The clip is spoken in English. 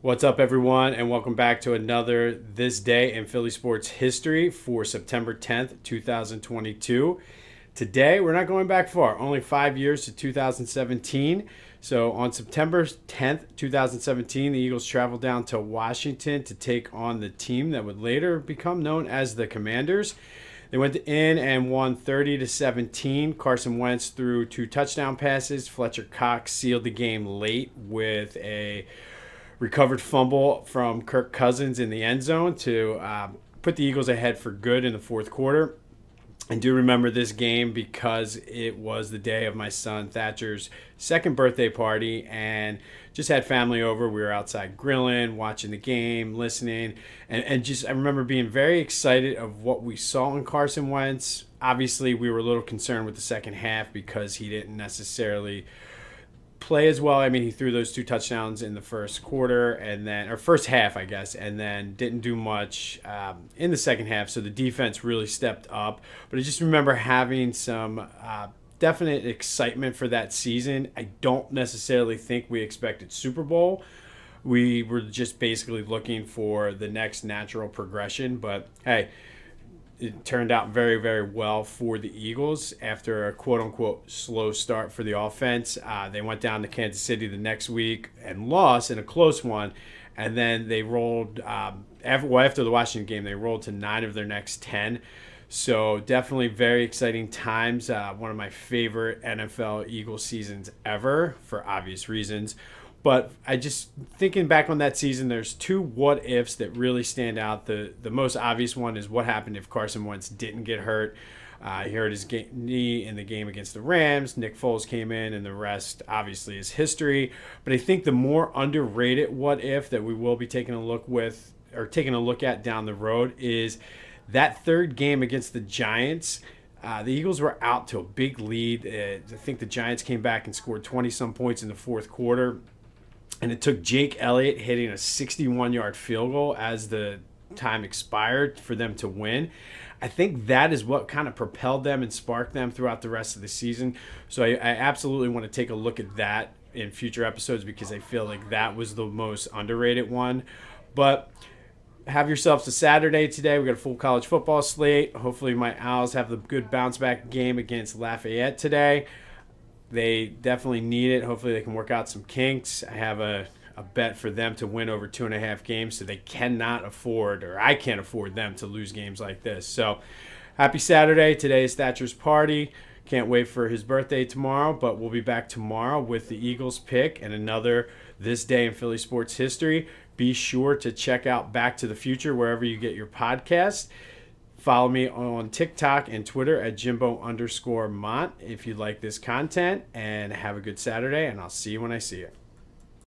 What's up, everyone, and welcome back to another This Day in Philly Sports History for September 10th, 2022. Today, we're not going back far, only 5 years to 2017. So, on September 10th, 2017, the Eagles traveled down to Washington to take on the team that would later become known as the Commanders. They went in and won 30 to 17. Carson Wentz threw two touchdown passes. Fletcher Cox sealed the game late with a recovered fumble from Kirk Cousins in the end zone to put the Eagles ahead for good in the fourth quarter. I do remember this game because it was the day of my son Thatcher's second birthday party, and just had family over. We were outside grilling, watching the game, listening, and just I remember being very excited of what we saw in Carson Wentz. Obviously, we were a little concerned with the second half because he didn't necessarily play as well. I mean, he threw those two touchdowns in the first quarter or first half, I guess, and then didn't do much in the second half. So the defense really stepped up. But I just remember having some definite excitement for that season. I don't necessarily think we expected Super Bowl. We were just basically looking for the next natural progression. But hey, it turned out very, very well for the Eagles after a quote unquote slow start for the offense. They went down to Kansas City the next week and lost in a close one. And then they rolled, after the Washington game, they rolled to 9 of their next 10. So definitely very exciting times. One of my favorite NFL Eagles seasons ever for obvious reasons. But I just thinking back on that season, there's two what ifs that really stand out. The most obvious one is what happened if Carson Wentz didn't get hurt. He hurt his knee in the game against the Rams. Nick Foles came in, and the rest obviously is history. But I think the more underrated what if that we will be taking a look at down the road is that third game against the Giants. The Eagles were out to a big lead. I think the Giants came back and scored 20-some points in the fourth quarter. And it took Jake Elliott hitting a 61-yard field goal as the time expired for them to win. I think that is what kind of propelled them and sparked them throughout the rest of the season. So I absolutely want to take a look at that in future episodes because I feel like that was the most underrated one. But have yourselves a Saturday today. We got a full college football slate. Hopefully my Owls have the good bounce back game against Lafayette today. They definitely need it. Hopefully they can work out some kinks. I have a bet for them to win over 2.5 games, so they cannot afford, or I can't afford them to lose games like this. So happy Saturday. Today is Thatcher's party. Can't wait for his birthday tomorrow, but we'll be back tomorrow with the Eagles pick and another This Day in Philly Sports History. Be sure to check out Back to the Future wherever you get your podcasts. Follow me on TikTok and Twitter at Jimbo_Mont if you like this content. And have a good Saturday, and I'll see you when I see you.